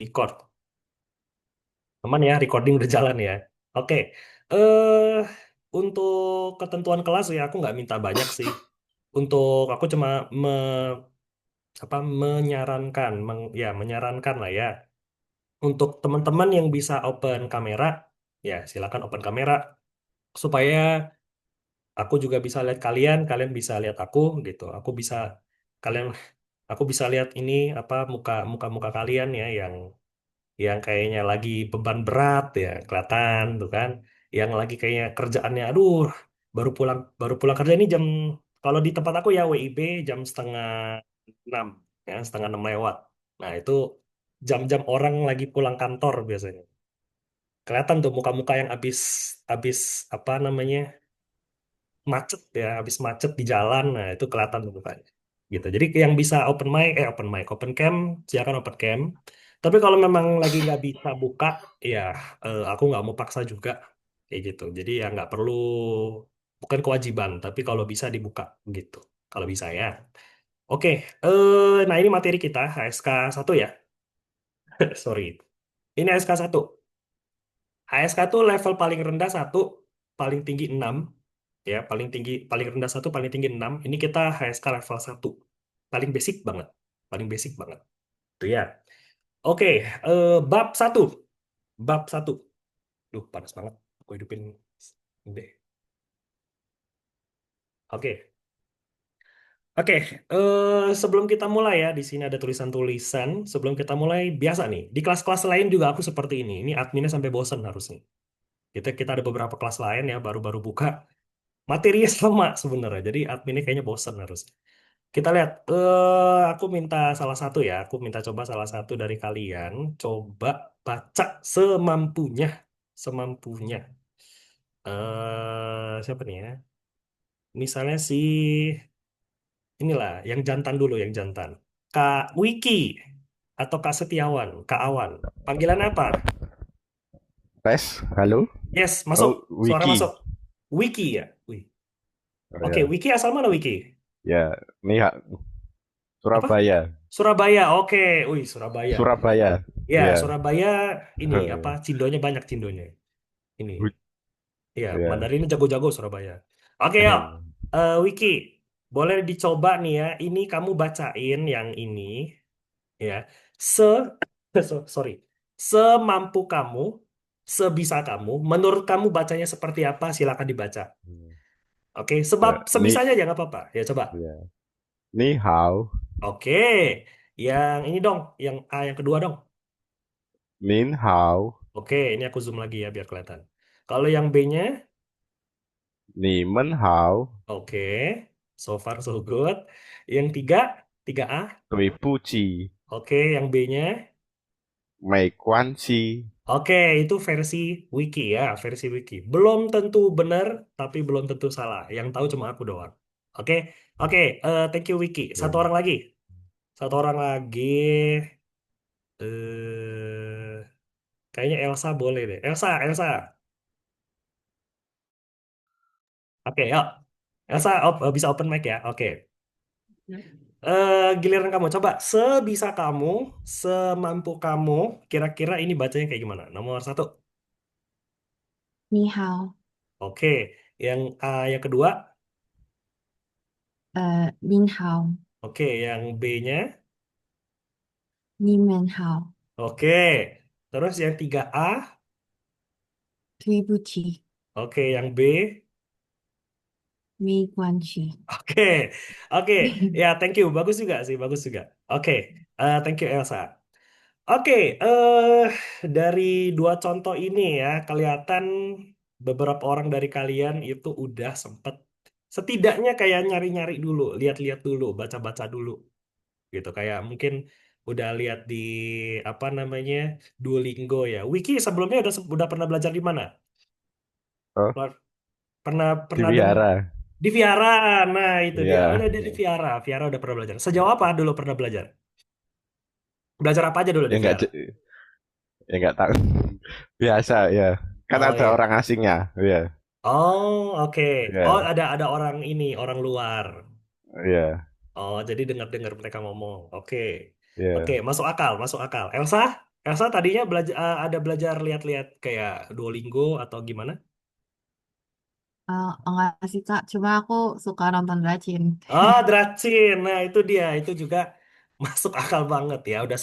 Record. Aman ya, recording udah jalan ya. Oke. Eh, untuk ketentuan kelas ya aku nggak minta banyak sih. Untuk aku cuma menyarankan, menyarankan lah ya. Untuk teman-teman yang bisa open kamera, ya silakan open kamera supaya aku juga bisa lihat kalian, kalian bisa lihat aku gitu. Kalian, aku bisa lihat ini apa muka-muka kalian ya yang kayaknya lagi beban berat ya kelihatan tuh kan, yang lagi kayaknya kerjaannya aduh baru pulang kerja ini jam, kalau di tempat aku ya WIB jam setengah 6, ya setengah 6 lewat. Nah itu jam-jam orang lagi pulang kantor biasanya kelihatan tuh muka-muka yang habis apa namanya macet ya, habis macet di jalan. Nah itu kelihatan tuh mukanya gitu. Jadi yang bisa open cam, silakan open cam. Tapi kalau memang lagi nggak bisa buka, ya aku nggak mau paksa juga kayak gitu. Jadi ya nggak perlu, bukan kewajiban, tapi kalau bisa dibuka gitu. Kalau bisa ya. Oke, nah ini materi kita HSK 1 ya. Sorry. Ini HSK 1. HSK tuh level paling rendah 1, paling tinggi 6. Ya, paling rendah 1, paling tinggi 6. Ini kita HSK level 1. Paling basic banget. Paling basic banget. Itu ya. Oke, bab 1. Bab 1. Duh, panas banget. Aku hidupin deh. Oke. Oke, sebelum kita mulai ya, di sini ada tulisan-tulisan. Sebelum kita mulai, biasa nih, di kelas-kelas lain juga aku seperti ini. Ini adminnya sampai bosen harusnya. Kita ada beberapa kelas lain ya, baru-baru buka. Materinya sama sebenarnya, jadi adminnya kayaknya bosen harus. Kita lihat, aku minta salah satu ya, aku minta coba salah satu dari kalian, coba baca semampunya, semampunya. Siapa nih ya? Misalnya si inilah, yang jantan dulu, yang jantan. Kak Wiki atau Kak Setiawan, Kak Awan. Panggilan apa? Tes, halo. Yes, masuk. Oh, Suara masuk. Wiki. Wiki ya. Wih. Oh Oke, ya, Wiki asal mana Wiki? ya. Ini Apa? Surabaya. Surabaya. Oke. Wih, Surabaya. Surabaya. Ya, Ya. Surabaya ini apa? Cindonya banyak cindonya. Ini. Ya, Ya. Mandarinnya jago-jago Surabaya. Oke, yuk. Wiki, boleh dicoba nih ya. Ini kamu bacain yang ini ya. Se sorry. Semampu kamu, sebisa kamu, menurut kamu bacanya seperti apa? Silakan dibaca. Oke, sebab Ya. sebisanya aja nggak apa-apa. Ya, coba. Ya. Ni hao, Oke. Yang ini dong, yang A yang kedua dong. nin hao, Oke, ini aku zoom lagi ya biar kelihatan. Kalau yang B-nya, ni men hao, oke, so far so good. Yang tiga, 3A, tui pu chi, oke, yang B-nya, mei quan chi. oke, itu versi wiki ya, versi wiki. Belum tentu benar, tapi belum tentu salah. Yang tahu cuma aku doang. Oke, oke, thank you wiki. Satu Ya. orang lagi, satu orang lagi. Eh, kayaknya Elsa boleh deh. Elsa, Elsa. Oke, yuk. Elsa, bisa open mic ya. Oke. Giliran kamu coba sebisa kamu, semampu kamu, kira-kira ini bacanya kayak gimana? Nomor 1. 你好，Oke, yang A yang kedua. 您好，Oke, yang B-nya. 你们好，Oke, terus yang 3A. 对不起，Oke, yang B. 没关系。Oke, oke, ya thank you, bagus juga sih, bagus juga. Oke, thank you Elsa. Oke, dari dua contoh ini ya, kelihatan beberapa orang dari kalian itu udah sempet setidaknya kayak nyari-nyari dulu, lihat-lihat dulu, baca-baca dulu, gitu. Kayak mungkin udah lihat di apa namanya Duolingo ya. Wiki sebelumnya udah pernah belajar di mana? Oh, Pernah di pernah deng Vihara. di Viara. Nah, itu dia. Ya. Udah di Viara. Viara udah pernah belajar. Sejauh apa dulu pernah belajar? Belajar apa aja dulu Ya di enggak, Viara? ya enggak tahu. Biasa ya. Kan Oh ada ya. orang asingnya. Ya. Oh, oke. Oh, Ya. ada orang ini, orang luar. Ya. Oh, jadi dengar-dengar mereka ngomong. Oke. Oke, Ya. masuk akal, masuk akal. Elsa? Elsa tadinya belajar ada belajar lihat-lihat kayak Duolingo atau gimana? Enggak sih Kak, cuma aku suka nonton Rajin. Ah, Dracin. Nah, itu dia. Itu juga masuk akal banget ya. Udah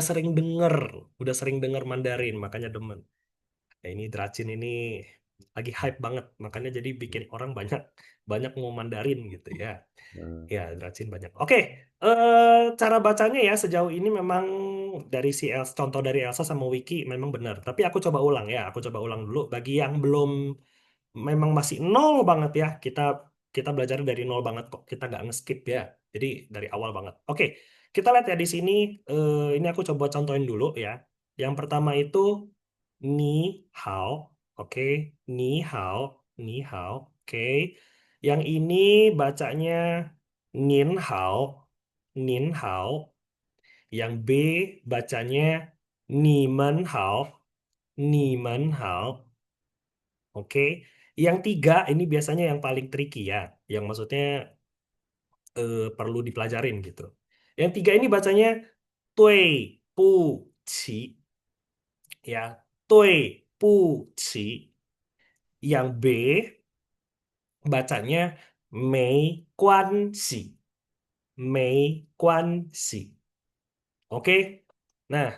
sering denger, udah sering denger Mandarin, makanya demen. Ya, ini Dracin ini lagi hype banget, makanya jadi bikin orang banyak banyak ngomong Mandarin gitu ya. Hmm. Ya, Dracin banyak. Oke, cara bacanya ya sejauh ini memang dari si Elsa, contoh dari Elsa sama Wiki memang benar. Tapi aku coba ulang ya, aku coba ulang dulu. Bagi yang belum memang masih nol banget ya, kita belajar dari nol banget kok. Kita nggak nge-skip ya. Jadi dari awal banget. Oke, kita lihat ya di sini. Ini aku coba contohin dulu ya. Yang pertama itu ni hao, oke, ni hao, ni hao, oke. Yang ini bacanya nin hao, nin hao. Yang B bacanya ni men hao, ni men hao, oke. Yang tiga ini biasanya yang paling tricky ya, yang maksudnya perlu dipelajarin gitu. Yang tiga ini bacanya tui pu qi, ya, tui pu qi. Yang B bacanya mei guan xi, mei guan xi. Oke. Nah,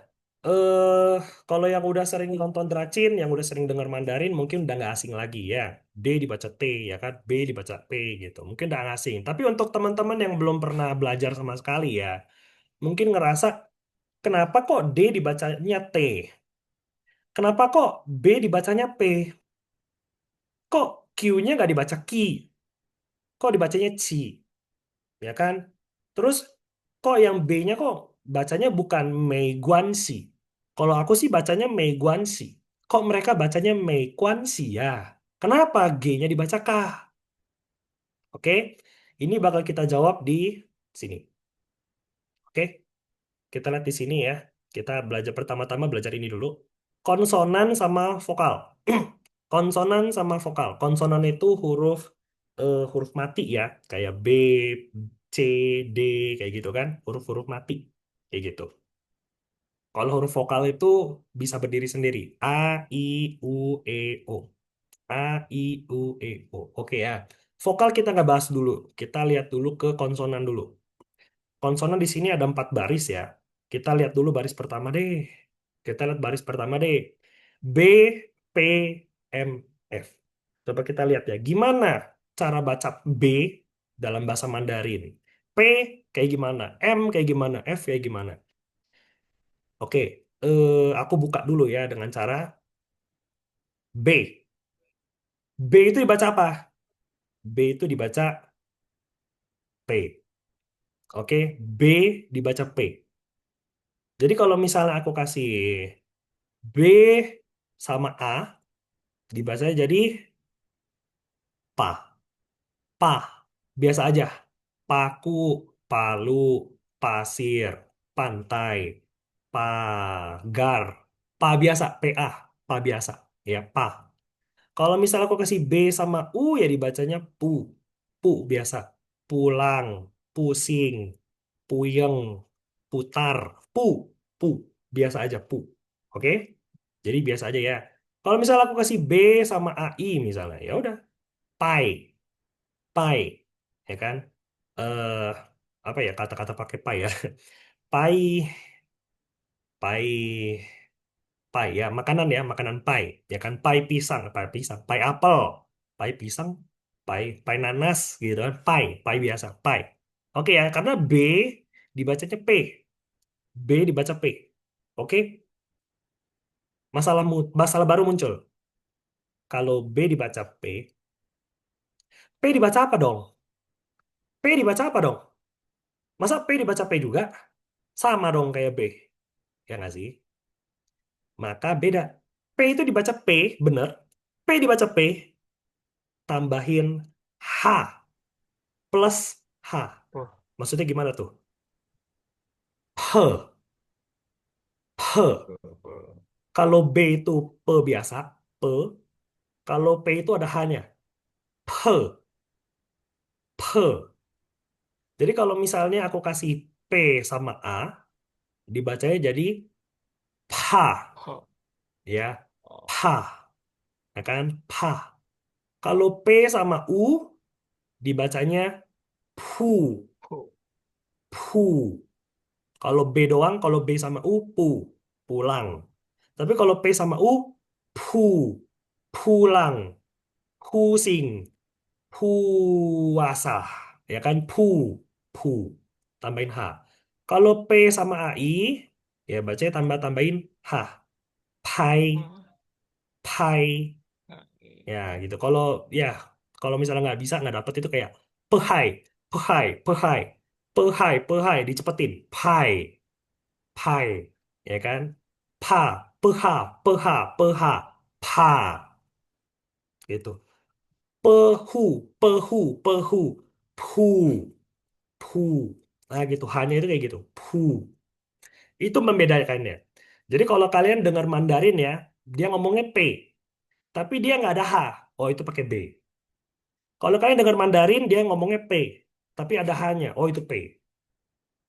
eh kalau yang udah sering nonton Dracin, yang udah sering dengar Mandarin, mungkin udah nggak asing lagi ya. D dibaca T, ya kan? B dibaca P gitu. Mungkin udah nggak asing. Tapi untuk teman-teman yang belum pernah belajar sama sekali ya, mungkin ngerasa kenapa kok D dibacanya T? Kenapa kok B dibacanya P? Kok Q-nya nggak dibaca Ki? Kok dibacanya Ci? Ya kan? Terus kok yang B-nya kok bacanya bukan Meiguansi? Kalau aku sih bacanya Meiguansi. Kok mereka bacanya Meiguansi ya? Kenapa G-nya dibaca K? Oke, ini bakal kita jawab di sini. Oke, kita lihat di sini ya. Kita belajar pertama-tama belajar ini dulu. Konsonan sama vokal. Konsonan sama vokal. Konsonan itu huruf mati ya, kayak B, C, D kayak gitu kan, huruf-huruf mati kayak gitu. Kalau huruf vokal itu bisa berdiri sendiri. A, I, U, E, O. A, I, U, E, O. Oke ya. Vokal kita nggak bahas dulu. Kita lihat dulu ke konsonan dulu. Konsonan di sini ada 4 baris ya. Kita lihat dulu baris pertama deh. Kita lihat baris pertama deh. B, P, M, F. Coba kita lihat ya. Gimana cara baca B dalam bahasa Mandarin? P kayak gimana? M kayak gimana? F kayak gimana? Oke, aku buka dulu ya dengan cara B. B itu dibaca apa? B itu dibaca P. Oke, B dibaca P. Jadi kalau misalnya aku kasih B sama A, dibacanya jadi pa, pa. Biasa aja. Paku, palu, pasir, pantai, pagar, pa biasa, PA, pa biasa, ya pa. Kalau misalnya aku kasih B sama U ya dibacanya pu, pu biasa, pulang, pusing, puyeng, putar, pu, pu, biasa aja pu, oke? Jadi biasa aja ya. Kalau misalnya aku kasih B sama AI misalnya, ya udah, pai, pai, ya kan? Eh apa ya kata-kata pakai pai ya? Pai, pai, pai ya makanan ya makanan pai ya kan pai pisang pai apel pai pisang pai nanas gitu kan pai biasa pai oke ya karena B dibacanya P B dibaca P oke masalah baru muncul kalau B dibaca P dibaca apa dong P dibaca apa dong masa P dibaca P juga sama dong kayak B ya nggak sih maka beda P itu dibaca P bener P dibaca P tambahin H plus H. Oh, Maksudnya gimana tuh? H, H. Kalau B itu P biasa, P. Kalau P itu ada H-nya. P, P. Jadi kalau misalnya aku kasih P sama A, dibacanya jadi pa, Huh. ya, Oh. pa, ya kan, pa. Kalau P sama U dibacanya pu, Huh. pu. Kalau B doang, kalau B sama U, pu, pulang. Tapi kalau P sama U, pu, pulang, pusing, puasa, ya kan, pu, tambahin H. Kalau P sama AI, ya bacanya tambahin H, pai, Hmm. pai, Oke. ya gitu. Kalau misalnya nggak dapet itu kayak pehai, pehai, pehai, pehai, pehai, dicepetin, pai. Pai, ya kan? Pa, peha, peha, peha, pa, gitu. Pehu, pehu, pehu, pu, pu. Nah gitu, hanya itu kayak gitu. Pu. Itu membedakannya. Jadi kalau kalian dengar Mandarin ya, dia ngomongnya P, tapi dia nggak ada H. Oh itu pakai B. Kalau kalian dengar Mandarin, dia ngomongnya P, tapi ada H-nya. Oh itu P.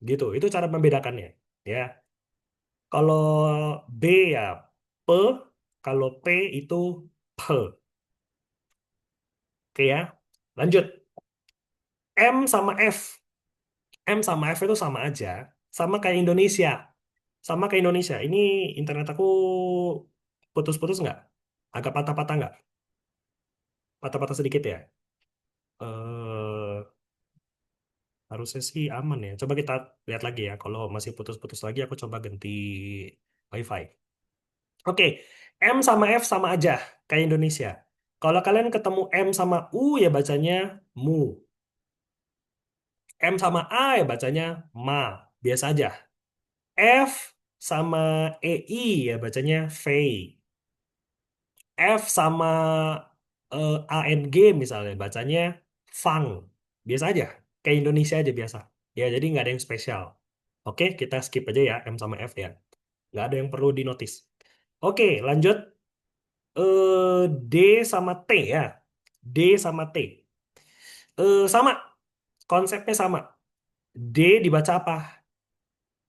Gitu. Itu cara membedakannya. Ya. Kalau B ya pe, kalau P itu pe. Oke ya. Lanjut. M sama F. M sama F itu sama aja. Sama kayak Indonesia. Sama kayak Indonesia. Ini internet aku putus-putus nggak? Agak patah-patah nggak? Patah-patah sedikit ya. Eh harusnya sih aman ya. Coba kita lihat lagi ya. Kalau masih putus-putus lagi, aku coba ganti WiFi. Oke, M sama F sama aja kayak Indonesia. Kalau kalian ketemu M sama U ya bacanya mu. M sama A ya bacanya ma. Biasa aja. F sama EI ya bacanya Fei. F sama ANG misalnya bacanya Fang. Biasa aja. Kayak Indonesia aja biasa. Ya, jadi nggak ada yang spesial. Oke, kita skip aja ya M sama F ya. Nggak ada yang perlu dinotis. Oke, lanjut. D sama T ya. D sama T. Sama. Konsepnya sama. D dibaca apa?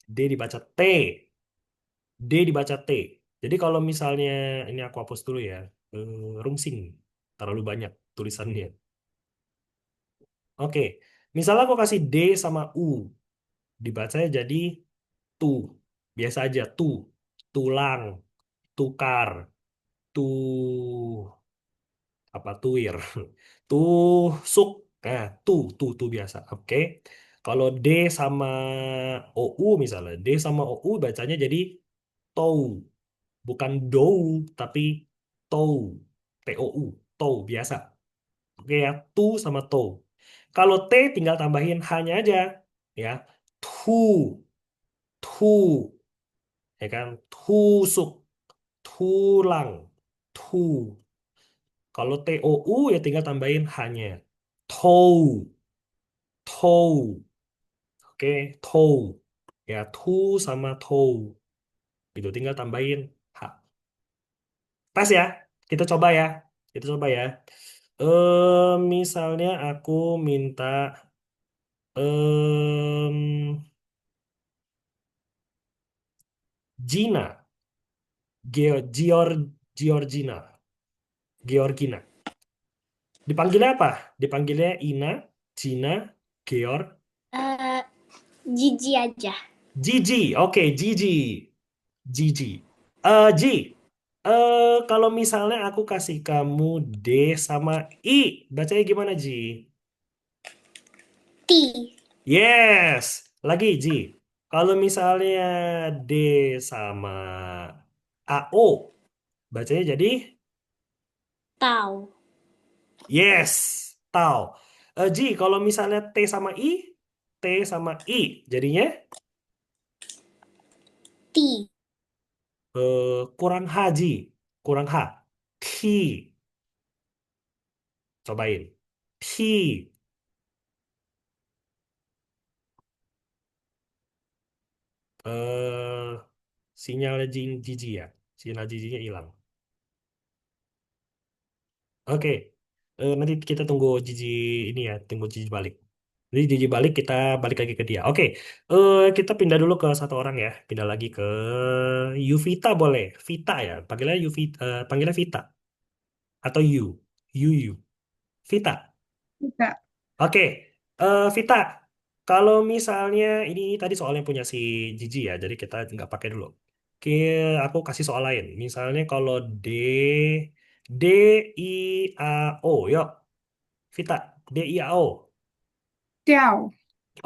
D dibaca T. D dibaca T. Jadi kalau misalnya ini aku hapus dulu ya. Rungsing. Terlalu banyak tulisannya. Oke. Misalnya aku kasih D sama U. Dibacanya jadi tu. Biasa aja tu. Tulang. Tukar. Tu apa tuir. Tusuk. Nah, tu biasa. Oke. Kalau D sama OU misalnya. D sama OU bacanya jadi tou. Bukan dou, tapi tou. TOU. Tou, biasa. Oke ya, tu sama tou. Kalau T tinggal tambahin hanya aja. Ya, tu, tu. Ya kan, tusuk, tulang, tu. Kalau TOU ya tinggal tambahin hanya. Tou, tou. Oke, tou. Ya, tu sama tou. Itu tinggal tambahin H. Tes ya, kita coba ya. Kita coba ya. Misalnya aku minta em Gina, Georgina, Georgina. Dipanggilnya apa? Dipanggilnya Ina, Gina, Georg, Eh, Gigi aja. Gigi. Oke, Gigi, Gigi. Ji, kalau misalnya aku kasih kamu D sama I, bacanya gimana Ji? T. Yes, lagi Ji. Kalau misalnya D sama AO, bacanya jadi Tau. yes, tahu. Ji, kalau misalnya T sama I, jadinya T. kurang haji, kurang H. Ki, cobain. Ki, eh sinyalnya Gigi ya, sinyal Giginya hilang. Oke, nanti kita tunggu Gigi ini ya, tunggu Gigi balik. Jadi Gigi balik, kita balik lagi ke dia. Oke, kita pindah dulu ke satu orang ya. Pindah lagi ke Yuvita boleh. Vita ya, panggilnya panggilnya Vita atau You. Vita. Tidak. Oke, Vita. Kalau misalnya ini tadi soalnya punya si Gigi ya, jadi kita nggak pakai dulu. Oke, aku kasih soal lain. Misalnya kalau D I A O, yuk, Vita, DIAO. 掉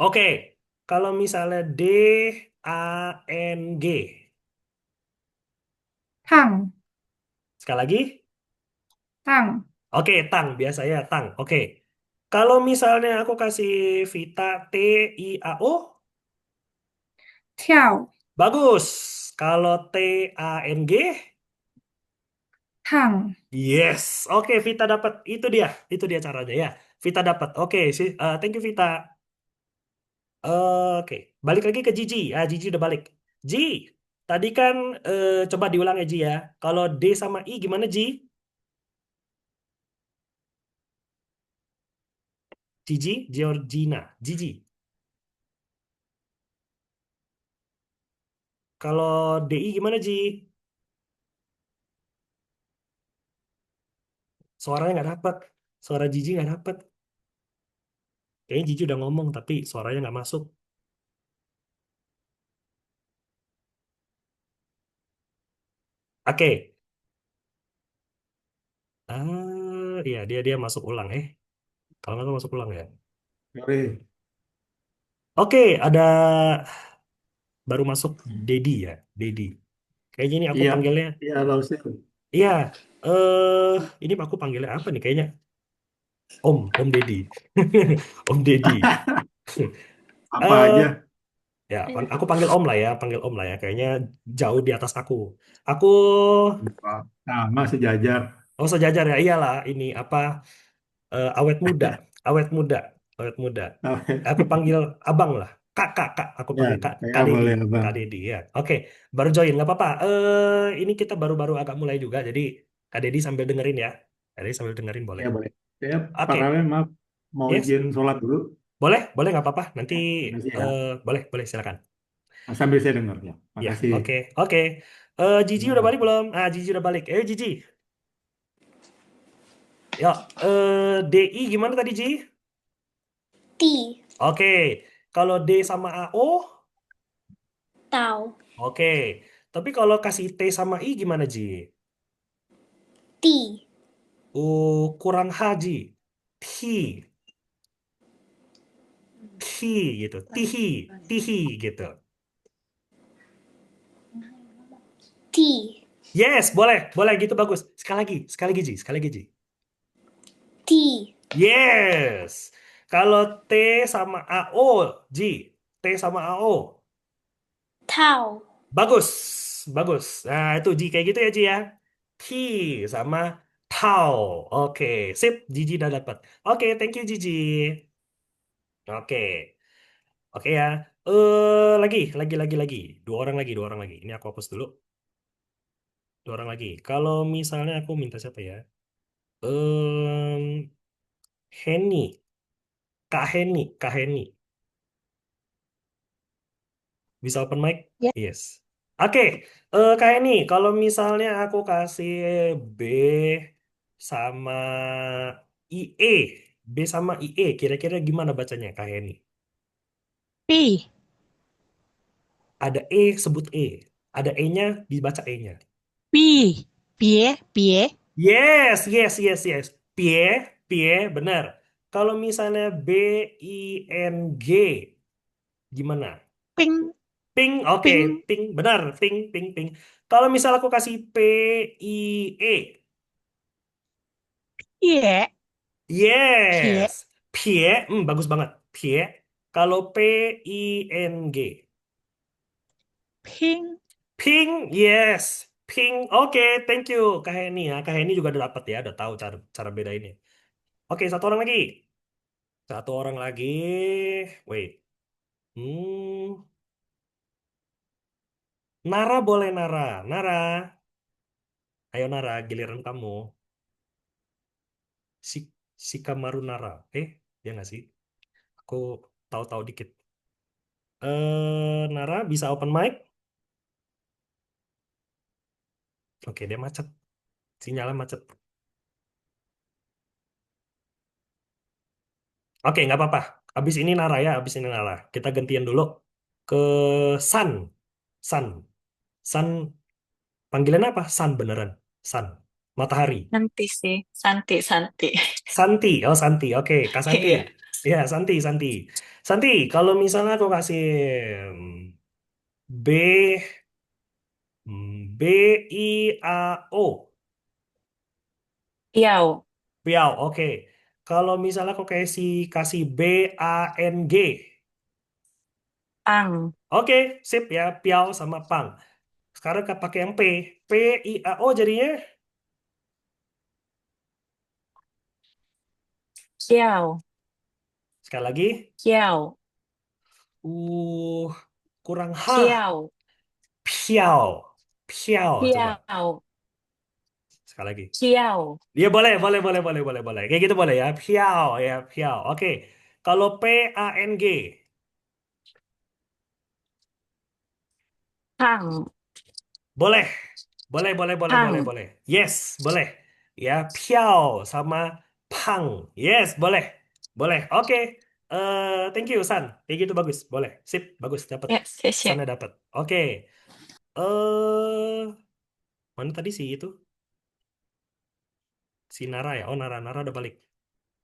Oke, kalau misalnya DANG, 烫 sekali lagi. 烫 Oke, tang, biasanya tang. Oke, kalau misalnya aku kasih Vita TIAO, 跳 bagus. Kalau TANG, 烫 yes. Oke, Vita dapat. Itu dia caranya ya. Vita dapat. Oke, sih. Thank you Vita. Oke, balik lagi ke Gigi. Gigi udah balik. Ji, tadi kan coba diulang ya Ji ya. Kalau D sama I gimana Ji? Gigi, Georgina, Gigi. Kalau DI gimana Ji? Suaranya nggak dapet. Suara Gigi nggak dapet. Kayaknya Gigi udah ngomong tapi suaranya nggak masuk. Oke. Iya dia masuk ulang. Kalau nggak salah masuk ulang ya. Sorry. Oke, ada baru masuk Dedi ya, Dedi. Kayaknya ini aku Iya, panggilnya. iya bagus itu. Iya. Ini aku panggilnya apa nih? Kayaknya Om Dedi. Om Dedi. Apa Eh, aja? ya, aku panggil Om lah ya, panggil Om lah ya. Kayaknya jauh di atas aku. Aku Sama sejajar. Oh sejajar ya, iyalah ini apa awet muda, awet muda, awet muda. Aku panggil abang lah, kak, aku Ya, panggil kak, kayak kak Dedi, boleh bang. kak Dedi ya. Oke, baru join nggak apa-apa. Ini kita baru-baru agak mulai juga, jadi kak Dedi sambil dengerin ya, kak Dedi sambil dengerin boleh. Ya boleh. Saya Oke, paralel maaf mau yes, izin sholat dulu. boleh nggak apa-apa. Nanti Ya, makasih ya. boleh silakan. Nah, sambil saya dengar ya. Ya, Makasih. oke. Gigi udah balik belum? Gigi udah balik. Gigi. Ya, DI gimana tadi Ji? T. Oke, kalau D sama AO, Tau. oke. Tapi kalau kasih T sama I gimana, Ji? T. Kurang H, Ji. Thi, thi gitu. Tihi gitu. T. Yes, boleh gitu bagus. Sekali lagi, Ji. Sekali lagi, Ji. T. Yes. Kalau T sama AO, Ji. T sama AO. Tau. Bagus. Nah, itu Ji kayak gitu ya, Ji ya. T sama Tau. Oke, sip. Gigi udah dapat. Oke, thank you Gigi. Oke, oke ya. Lagi. Dua orang lagi. Ini aku hapus dulu. Dua orang lagi. Kalau misalnya aku minta siapa ya? Em, Henny. Kak Henny. Bisa open mic? Ya. Yes. Oke, Kak Henny. Kalau misalnya aku kasih B sama IE. B sama IE. Kira-kira gimana bacanya Kak Henny? Pi, Ada sebut E. Ada E-nya, dibaca E-nya. pi, pie, Yes. Pie, benar. Kalau misalnya BING, gimana? ping, Ping, oke, ping, ping, benar. Ping. Kalau misal aku kasih PIE, pie, pie, yes. Pie, bagus banget. Pie. Kalau PING, ping. ping, yes. Ping, oke, thank you. Kak Heni ya. Kak Heni juga udah dapat ya, udah tahu cara cara bedainnya. Oke, satu orang lagi. Satu orang lagi. Wait. Hmm, Nara boleh Nara. Nara, ayo Nara, giliran kamu. Si Shikamaru Nara. Ya nggak sih? Aku tahu-tahu dikit. Nara bisa open mic? Oke, dia macet. Sinyalnya macet. Oke, nggak apa-apa. Abis ini Nara ya, abis ini Nara. Kita gantian dulu ke Sun. Sun. Sun, panggilan apa? Sun beneran. Sun. Matahari. Nanti sih, Santi, Santi. Santi. Oh, Santi. Oke, Kak Santi. Iya. Ya, Santi, Santi. Santi, kalau misalnya aku kasih B, B-I-A-O. Piau, Piau, oke. Kalau misalnya aku kasih B-A-N-G. Pang, Oke, sip ya. Piau sama Pang. Sekarang kita pakai yang P. P-I-A-O jadinya. Piau, Sekali lagi. Piau, Uh, kurang H. Piau, Piau. Piau, coba. Piau, Sekali lagi. Piau, Iya boleh, boleh, boleh, boleh, boleh, boleh. Kayak gitu boleh ya. Piau, ya, piau. Oke. Kalau P-A-N-G. Pang, Boleh. Boleh, boleh, boleh, boleh, Pang. boleh. Yes, boleh. Ya, piao sama pang. Yes, boleh. Boleh. Oke. Thank you, San. Kayak gitu bagus. Boleh. Sip, bagus dapat. Ya, Sannya siap. dapat. Oke. Eh, mana tadi sih itu? Si Nara ya. Oh, Nara, Nara udah balik.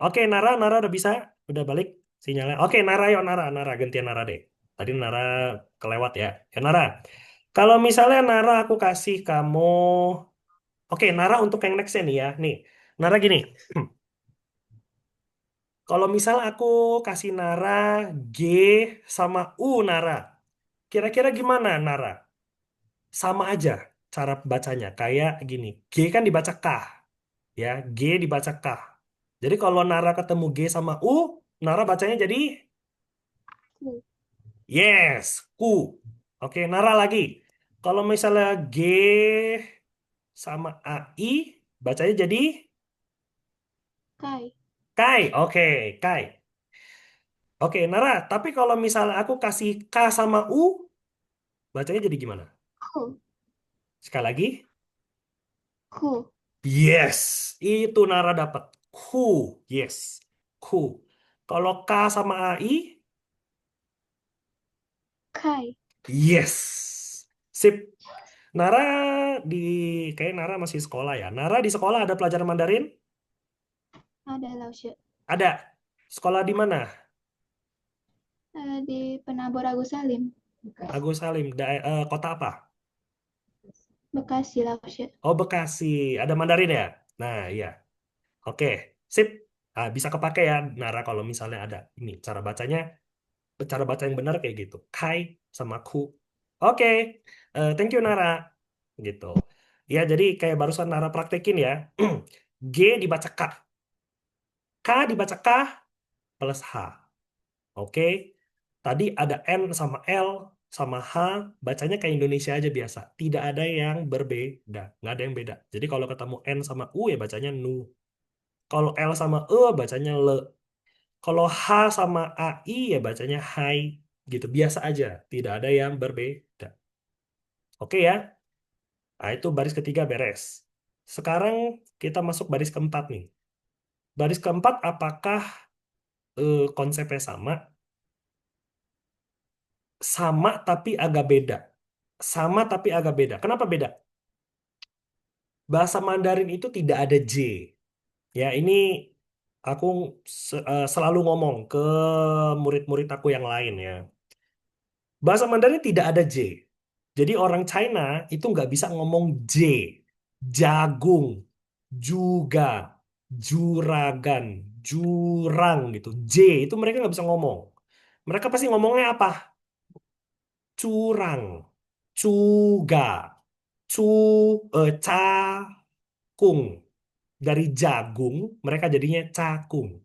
Oke, Nara, Nara udah bisa. Udah balik sinyalnya. Oke, Nara, yuk Nara, Nara gantian Nara deh. Tadi Nara kelewat ya. Ya, Nara. Kalau misalnya Nara aku kasih kamu. Oke, Nara untuk yang next nih ya. Nih, Nara gini. Kalau misal aku kasih Nara G sama U Nara. Kira-kira gimana Nara? Sama aja cara bacanya. Kayak gini. G kan dibaca K. Ya, G dibaca K. Jadi kalau Nara ketemu G sama U, Nara bacanya jadi Ku. yes, ku. Oke, Nara lagi. Kalau misalnya G sama AI, bacanya jadi Kai. Kai. Oke, Kai. Oke, Nara, tapi kalau misalnya aku kasih K sama U, bacanya jadi gimana? Ku. Sekali lagi. Ku. Yes, itu Nara dapat. Ku, yes. Ku. Kalau K sama AI, Kai. yes. Sip. Nara di kayak Nara masih sekolah ya. Nara di sekolah ada pelajaran Mandarin? Ada Lausye. Ada. Sekolah di mana? Di Penabur Agus Salim. Agus Salim. Kota apa? Bekasi Lausye. Oh, Bekasi. Ada Mandarin ya? Nah, iya. Oke. Sip. Ah, bisa kepake ya, Nara, kalau misalnya ada. Ini cara bacanya, cara baca yang benar kayak gitu. Kai sama ku. Oke. Thank you, Nara. Gitu. Ya, jadi kayak barusan Nara praktekin ya. G dibaca K. K dibaca K plus H. Oke. Tadi ada N sama L sama H, bacanya kayak Indonesia aja biasa. Tidak ada yang berbeda. Nggak ada yang beda. Jadi kalau ketemu N sama U ya bacanya nu. Kalau L sama E bacanya le. Kalau H sama AI ya bacanya hai. Gitu. Biasa aja. Tidak ada yang berbeda. Oke ya. Nah itu baris ketiga beres. Sekarang kita masuk baris keempat nih. Baris keempat apakah konsepnya sama? Sama tapi agak beda. Sama tapi agak beda. Kenapa beda? Bahasa Mandarin itu tidak ada J. Ya, ini aku selalu ngomong ke murid-murid aku yang lain ya. Bahasa Mandarin tidak ada J. Jadi orang China itu nggak bisa ngomong J. Jagung, juga, juragan, jurang gitu. J itu mereka nggak bisa ngomong. Mereka pasti ngomongnya apa? Curang, cuga, cu, cakung. Dari jagung, mereka jadinya cakung.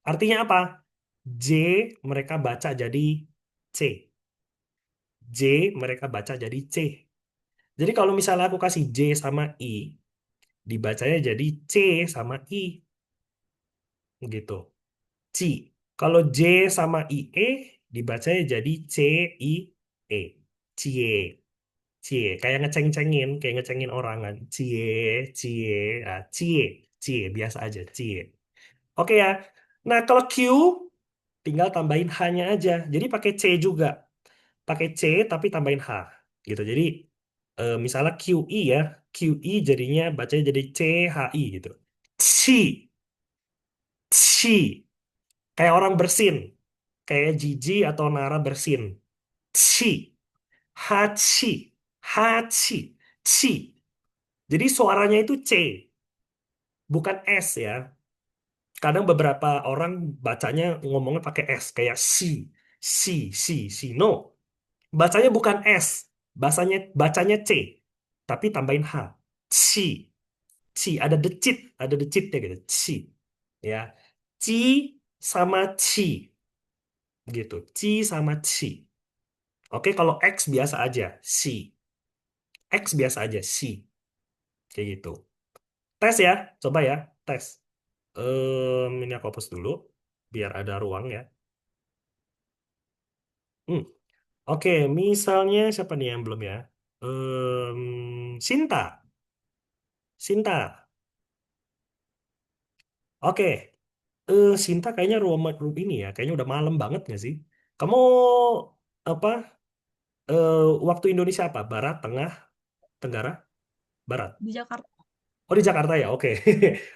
Artinya apa? J mereka baca jadi C. J mereka baca jadi C. Jadi kalau misalnya aku kasih J sama I, dibacanya jadi C sama I. Gitu. Ci. Kalau J sama IE dibacanya jadi CIE. Cie. Cie. Kayak ngecengin orang kan. Cie, cie, cie, cie. Biasa aja, cie. Oke ya. Nah, kalau Q tinggal tambahin H-nya aja. Jadi pakai C juga. Pakai C tapi tambahin H. Gitu. Jadi misalnya QI ya. QI jadinya bacanya jadi CHI gitu. Ci. Ci. Kayak orang bersin. Kayak Gigi atau Nara bersin. Ci. Hachi. Hachi. Ci. Jadi suaranya itu C. Bukan S ya. Kadang beberapa orang bacanya ngomongnya pakai S. Kayak si. Si. Si. Si. No. Bacanya bukan S. Bacanya C. Tapi tambahin H. Ci. Ci. Ada decitnya gitu. Ci. Ya. Ci sama ci. Gitu. Ci sama ci. Oke, kalau X biasa aja. Si. X biasa aja. Si. Kayak gitu. Tes ya. Coba ya. Tes. Ini aku hapus dulu. Biar ada ruang ya. Hmm. Oke, misalnya siapa nih yang belum ya? Sinta. Sinta. Oke. Sinta kayaknya room ini ya. Kayaknya udah malam banget nggak sih? Kamu apa? Waktu Indonesia apa? Barat, tengah, tenggara, barat. Di Jakarta. Oh di Jakarta ya. Oke.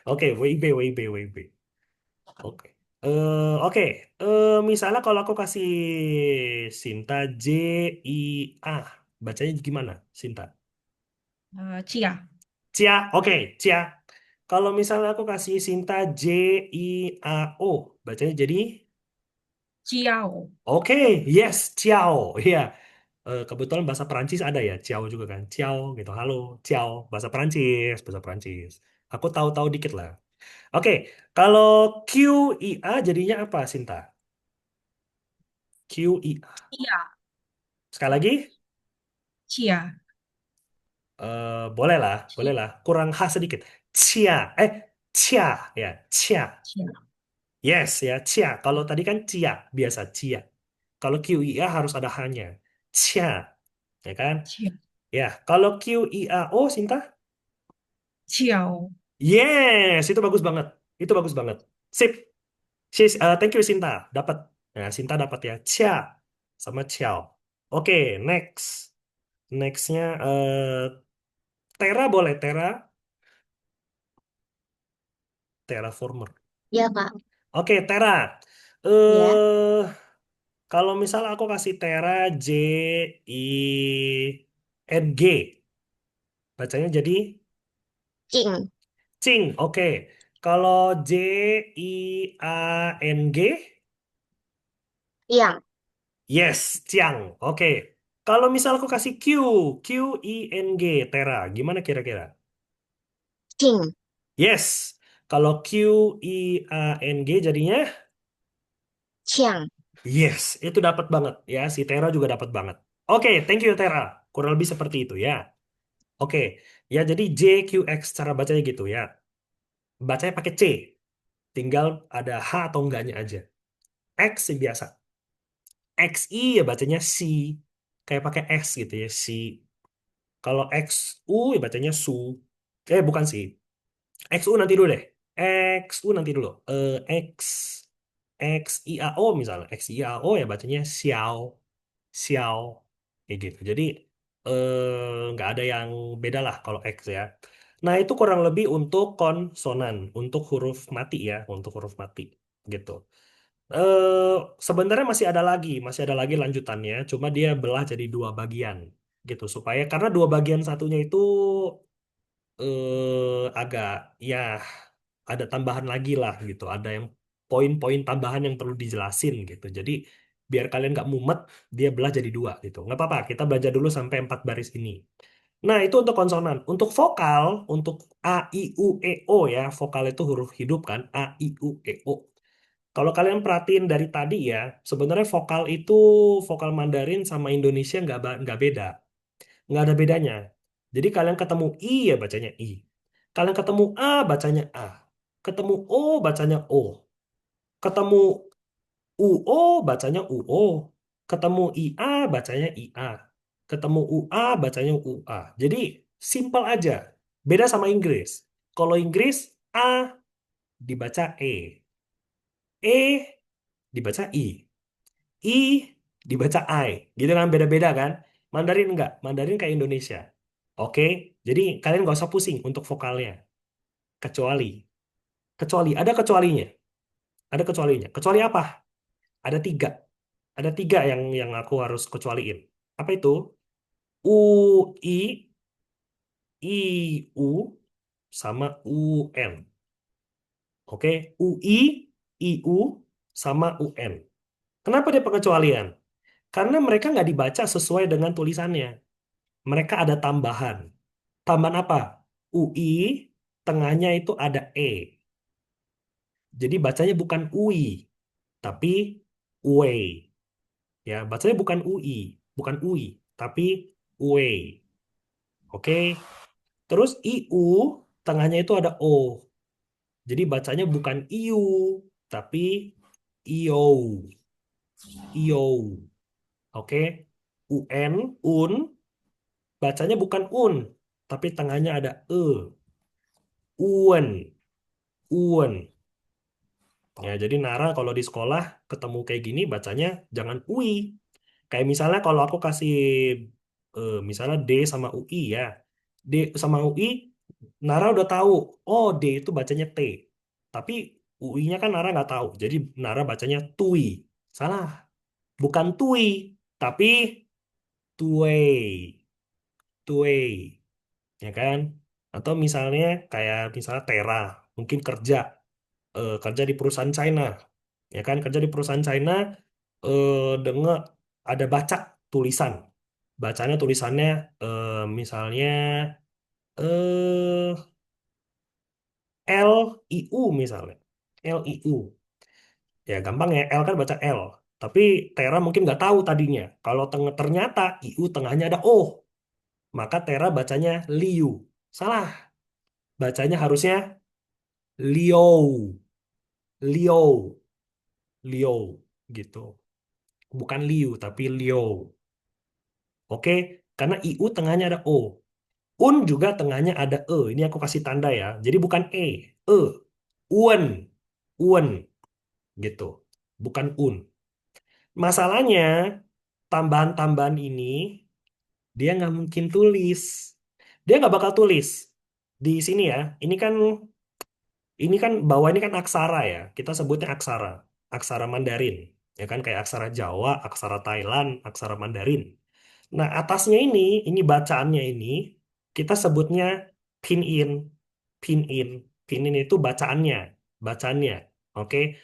Oke. WIB, WIB, WIB. Oke. Oke. Misalnya kalau aku kasih Sinta JIA, bacanya gimana? Sinta. Cia. Cia. Oke. Cia. Kalau misalnya aku kasih Sinta JIAO, bacanya jadi Ciao. oke. Yes. Ciao. Iya. Kebetulan bahasa Perancis ada ya, ciao juga kan. Ciao gitu. Halo, ciao. Bahasa Perancis, bahasa Perancis. Aku tahu-tahu dikit lah. Oke, kalau QIA jadinya apa, Sinta? QIA. Cia. Sekali lagi, Cia. boleh lah, boleh Cia. lah. Kurang H sedikit. Cia, cia, ya, cia. Cia. Yes, ya, cia. Kalau tadi kan cia, biasa cia. Kalau QIA harus ada H-nya. Cia, ya kan? Cia. Ya, kalau QIAO, Sinta? Ciao. Yes, itu bagus banget. Itu bagus banget. Sip. Thank you, Sinta. Dapat. Nah, Sinta dapat ya. Cia sama ciao. Oke, next. Nextnya Tera boleh Tera, Terraformer. Ya, Kak. Oke, Tera. Ya. Eh kalau misalnya aku kasih Tera J I N G, bacanya jadi King. Cing. Oke. Kalau J I A N G, Yang. yes, Ciang. Oke. Kalau misal aku kasih Q, Q I N G, Tera, gimana kira-kira? King. Yes. Kalau Q I A N G jadinya Chiang. yes, itu dapat banget ya. Si Tera juga dapat banget. Oke, thank you Tera. Kurang lebih seperti itu ya. Oke, ya jadi JQX cara bacanya gitu ya. Bacanya pakai C. Tinggal ada H atau enggaknya aja. X sih biasa. XI ya bacanya C. Kayak pakai S gitu ya, C. Kalau XU ya bacanya Su. Bukan sih. XU nanti dulu deh. XU nanti dulu. X XIAO misalnya. XIAO ya bacanya Xiao. Xiao. Kayak gitu. Jadi nggak ada yang beda lah kalau X ya. Nah itu kurang lebih untuk konsonan. Untuk huruf mati ya. Untuk huruf mati. Gitu. eh Sebenarnya masih ada lagi lanjutannya, cuma dia belah jadi dua bagian gitu supaya karena dua bagian satunya itu agak ya ada tambahan lagi lah gitu, ada yang poin-poin tambahan yang perlu dijelasin gitu. Jadi biar kalian nggak mumet, dia belah jadi dua gitu. Nggak apa-apa, kita belajar dulu sampai 4 baris ini. Nah, itu untuk konsonan. Untuk vokal, untuk A, I, U, E, O ya. Vokal itu huruf hidup kan. A, I, U, E, O. Kalau kalian perhatiin dari tadi ya, sebenarnya vokal itu vokal Mandarin sama Indonesia nggak beda, nggak ada bedanya. Jadi kalian ketemu I ya bacanya I, kalian ketemu A bacanya A, ketemu O bacanya O, ketemu UO bacanya UO. Ketemu IA bacanya IA. Ketemu UA bacanya UA. Jadi simple aja. Beda sama Inggris. Kalau Inggris A dibaca E dibaca I dibaca I. Gitu kan beda-beda kan? Mandarin enggak? Mandarin kayak Indonesia. Oke, jadi kalian nggak usah pusing untuk vokalnya. Kecuali, ada kecualinya. Ada kecualinya. Kecuali apa? Ada tiga. Ada tiga yang aku harus kecualiin. Apa itu? UI, IU, sama UN. Oke, UI, IU, sama UN. Kenapa dia pengecualian? Karena mereka nggak dibaca sesuai dengan tulisannya. Mereka ada tambahan. Tambahan apa? UI, tengahnya itu ada E. Jadi bacanya bukan UI, tapi UE. Ya, bacanya bukan UI, bukan UI, tapi UE. Oke. Terus IU, tengahnya itu ada O. Jadi bacanya bukan IU, tapi IO. IO. Oke. UN, UN, bacanya bukan UN, tapi tengahnya ada E. UN. UN. Ya, jadi Nara kalau di sekolah ketemu kayak gini bacanya jangan UI. Kayak misalnya kalau aku kasih misalnya D sama UI ya. D sama UI, Nara udah tahu. Oh, D itu bacanya T. Tapi UI-nya kan Nara nggak tahu. Jadi Nara bacanya TUI. Salah. Bukan TUI, tapi TUI. TUI. Ya kan? Atau misalnya kayak misalnya Tera. Mungkin kerja di perusahaan China. Ya kan? Kerja di perusahaan China, dengar ada baca tulisan. Bacanya tulisannya misalnya eh LIU misalnya. LIU. Ya gampang ya, L kan baca L. Tapi Tera mungkin nggak tahu tadinya. Kalau ternyata IU tengahnya ada O, maka Tera bacanya Liu. Salah. Bacanya harusnya Liu. Liu. Liu gitu. Bukan Liu, tapi Liu. Oke, karena IU tengahnya ada O. Un juga tengahnya ada E. Ini aku kasih tanda ya. Jadi bukan E. Un. Un. Gitu. Bukan un. Masalahnya, tambahan-tambahan ini, dia nggak mungkin tulis. Dia nggak bakal tulis. Di sini ya, ini kan bawah ini kan aksara ya. Kita sebutnya aksara. Aksara Mandarin. Ya kan, kayak aksara Jawa, aksara Thailand, aksara Mandarin. Nah, atasnya ini bacaannya ini, kita sebutnya pinyin. Pinyin. Pinyin itu bacaannya. Bacaannya. Oke.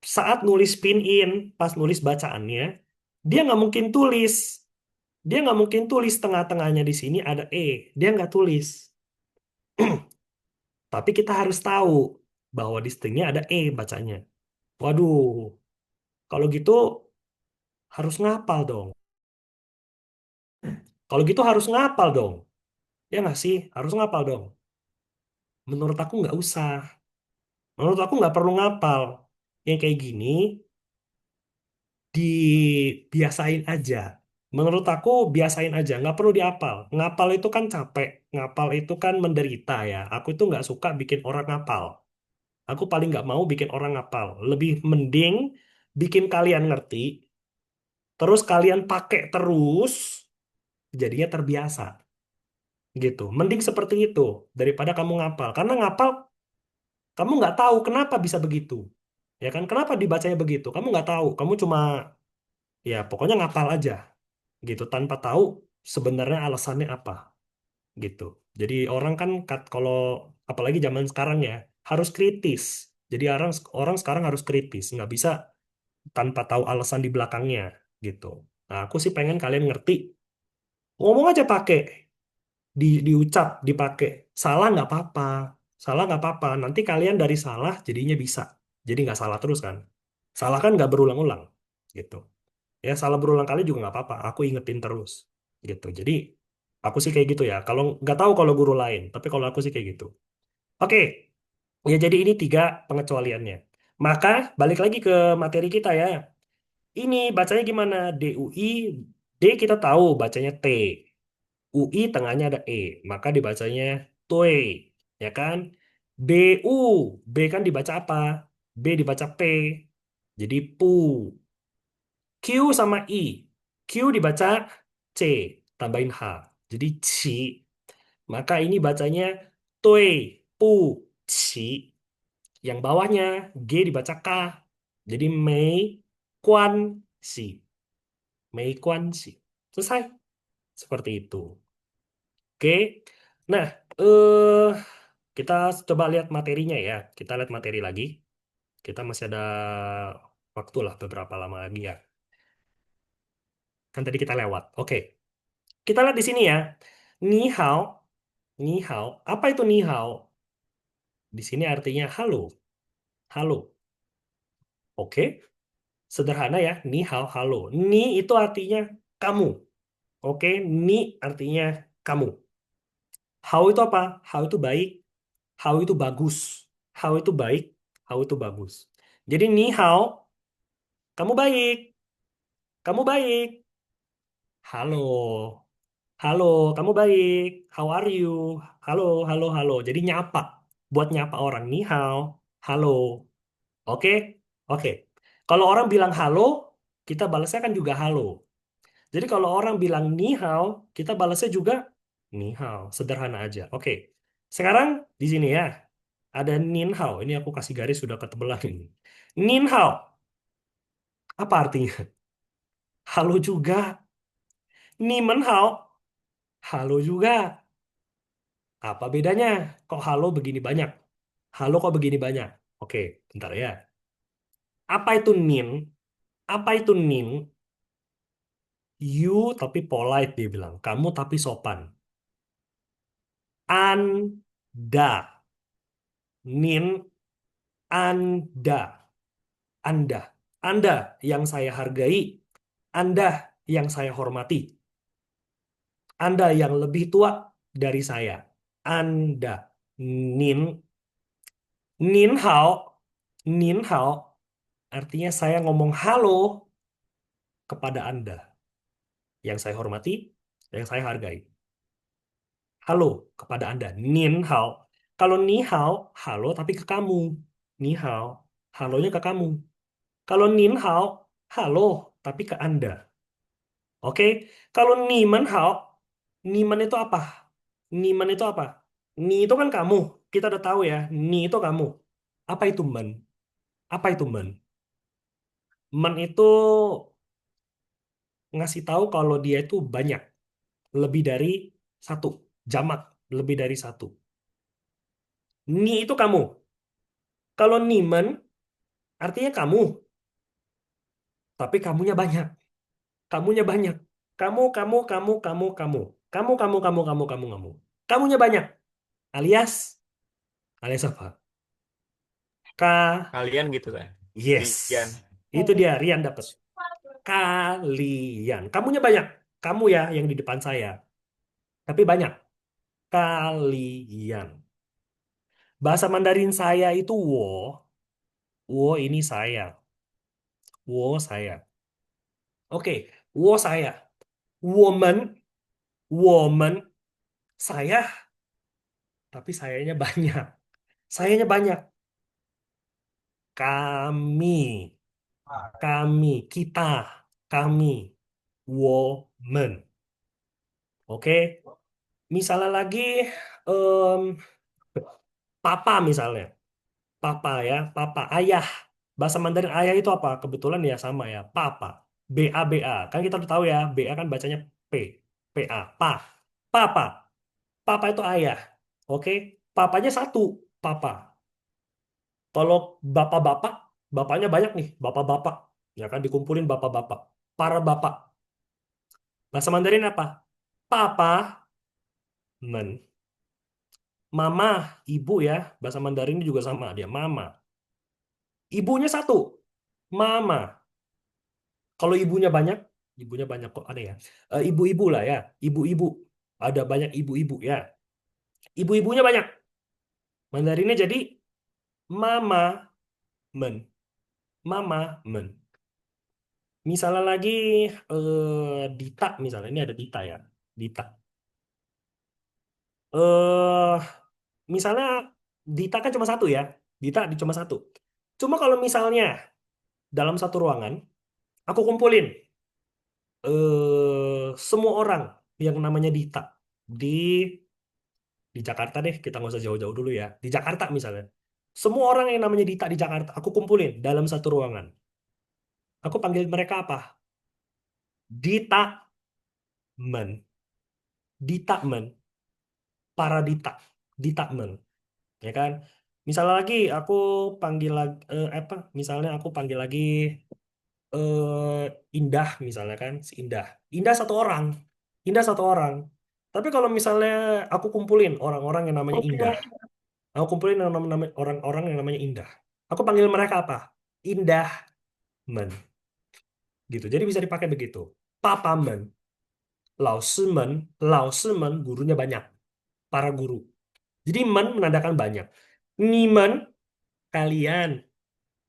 Saat nulis pinyin, pas nulis bacaannya, dia nggak mungkin tulis. Dia nggak mungkin tulis tengah-tengahnya di sini ada E. Dia nggak tulis. Tapi kita harus tahu bahwa di stingnya ada E bacanya. Waduh, kalau gitu harus ngapal dong. Kalau gitu harus ngapal dong. Ya nggak sih? Harus ngapal dong. Menurut aku nggak usah. Menurut aku nggak perlu ngapal. Yang kayak gini dibiasain aja. Menurut aku biasain aja, nggak perlu diapal. Ngapal itu kan capek, ngapal itu kan menderita ya. Aku itu nggak suka bikin orang ngapal. Aku paling nggak mau bikin orang ngapal. Lebih mending bikin kalian ngerti, terus kalian pakai terus, jadinya terbiasa. Gitu. Mending seperti itu daripada kamu ngapal. Karena ngapal, kamu nggak tahu kenapa bisa begitu. Ya kan? Kenapa dibacanya begitu? Kamu nggak tahu. Kamu cuma ya pokoknya ngapal aja gitu tanpa tahu sebenarnya alasannya apa gitu. Jadi orang kan kalau apalagi zaman sekarang ya harus kritis. Jadi orang orang sekarang harus kritis, nggak bisa tanpa tahu alasan di belakangnya gitu. Nah, aku sih pengen kalian ngerti, ngomong aja pakai, diucap, dipakai. Salah nggak apa-apa, salah nggak apa-apa. Nanti kalian dari salah jadinya bisa, jadi nggak salah terus kan. Salah kan nggak berulang-ulang gitu. Ya salah berulang kali juga nggak apa-apa, aku ingetin terus gitu. Jadi aku sih kayak gitu ya, kalau nggak tahu kalau guru lain, tapi kalau aku sih kayak gitu. Oke, ya jadi ini tiga pengecualiannya. Maka balik lagi ke materi kita ya. Ini bacanya gimana? DUI, D kita tahu bacanya T. UI tengahnya ada E, maka dibacanya TOE, ya kan? BU, B kan dibaca apa? B dibaca P, jadi PU. Q sama I, Q dibaca C, tambahin H, jadi CI. Maka ini bacanya TOE, PU, CI. Yang bawahnya G dibaca K, jadi Mei Kuan Si, Mei Kuan Si. Selesai. Seperti itu. Oke. Nah, kita coba lihat materinya ya. Kita lihat materi lagi. Kita masih ada waktu lah beberapa lama lagi ya. Kan tadi kita lewat. Oke. Kita lihat di sini ya. Ni hao. Ni hao. Apa itu ni hao? Di sini artinya halo. Halo. Oke. Sederhana ya. Ni hao, halo. Ni itu artinya kamu. Oke. Ni artinya kamu. Hao itu apa? Hao itu baik. Hao itu bagus. Hao itu baik. Hao itu bagus. Jadi ni hao, kamu baik. Kamu baik. Halo. Halo, kamu baik. How are you? Halo, halo, halo. Jadi nyapa. Buat nyapa orang. Ni hao. Halo. Oke? Oke. Kalau orang bilang halo, kita balasnya kan juga halo. Jadi kalau orang bilang ni hao, kita balasnya juga ni hao. Sederhana aja. Oke. Sekarang di sini ya. Ada nin hao. Ini aku kasih garis sudah ketebelan ini. Nin hao. Apa artinya? Halo juga. Ni men hao. Halo juga. Apa bedanya? Kok halo begini banyak? Halo kok begini banyak? Oke, bentar ya. Apa itu nin? Apa itu nin? You tapi polite dia bilang. Kamu tapi sopan. Anda. Nin Anda. Anda. Anda yang saya hargai. Anda yang saya hormati. Anda yang lebih tua dari saya. Anda. Nin. Nin hao. Nin hao. Artinya saya ngomong halo kepada Anda. Yang saya hormati, yang saya hargai. Halo kepada Anda. Nin hao. Kalau ni hao, halo tapi ke kamu. Ni hao, halonya ke kamu. Kalau nin hao, halo tapi ke Anda. Oke? Kalau niman hao, niman itu apa? Niman itu apa? Ni itu kan kamu. Kita udah tahu ya. Ni itu kamu. Apa itu men? Apa itu men? Men itu ngasih tahu kalau dia itu banyak. Lebih dari satu. Jamak. Lebih dari satu. Ni itu kamu. Kalau nimen artinya kamu. Tapi kamunya banyak. Kamunya banyak. Kamu, kamu, kamu, kamu, kamu. Kamu, kamu, kamu, kamu, kamu, kamu. Kamunya banyak. Alias, alias apa? Ka, Kalian gitu kan. yes. Kalian. Itu dia, Rian dapat. Kalian. Kamunya banyak. Kamu ya yang di depan saya. Tapi banyak. Kalian. Bahasa Mandarin saya itu wo. Wo ini saya. Wo saya. Oke, wo saya. Woman. Woman. Saya. Tapi sayanya banyak. Sayanya banyak. Kami. Kami. Kita. Kami. Woman. Oke. Misalnya lagi. em, Papa misalnya. Papa ya. Papa. Ayah. Bahasa Mandarin ayah itu apa? Kebetulan ya sama ya. Papa. BA BA. Kan kita udah tahu ya. BA kan bacanya P. PA. Pa. Papa. Papa itu ayah. Oke. Papanya satu. Papa. Kalau bapak-bapak, bapaknya banyak nih. Bapak-bapak. Ya kan dikumpulin bapak-bapak. Para bapak. Bahasa Mandarin apa? Papa. Men. Mama. Ibu ya. Bahasa Mandarin ini juga sama. Dia mama. Ibunya satu. Mama. Kalau ibunya banyak kok ada ya. Ibu-ibu lah ya, ibu-ibu. Ada banyak ibu-ibu ya. Ibu-ibunya banyak. Mandarinnya jadi mama men. mama, men. Misalnya lagi Dita misalnya, ini ada Dita ya. Dita. Eh misalnya Dita kan cuma satu ya. Dita cuma satu. Cuma kalau misalnya dalam satu ruangan, aku kumpulin semua orang yang namanya Dita di di Jakarta deh, kita nggak usah jauh-jauh dulu ya. Di Jakarta misalnya. Semua orang yang namanya Dita di Jakarta, aku kumpulin dalam satu ruangan. Aku panggil mereka apa? Dita men. Dita men. Para Dita. Dita men. Ya kan? Misalnya lagi aku panggil lagi apa? Misalnya aku panggil lagi Indah misalnya kan, si Indah. Indah satu orang. Indah satu orang. Tapi kalau misalnya aku kumpulin orang-orang yang namanya Indah, aku kumpulin orang-orang yang namanya Indah. Aku panggil mereka apa? Indah men. Gitu. Jadi bisa dipakai begitu. Papa men, lao shi men, gurunya banyak, para guru. Jadi men menandakan banyak. Ni men, kalian.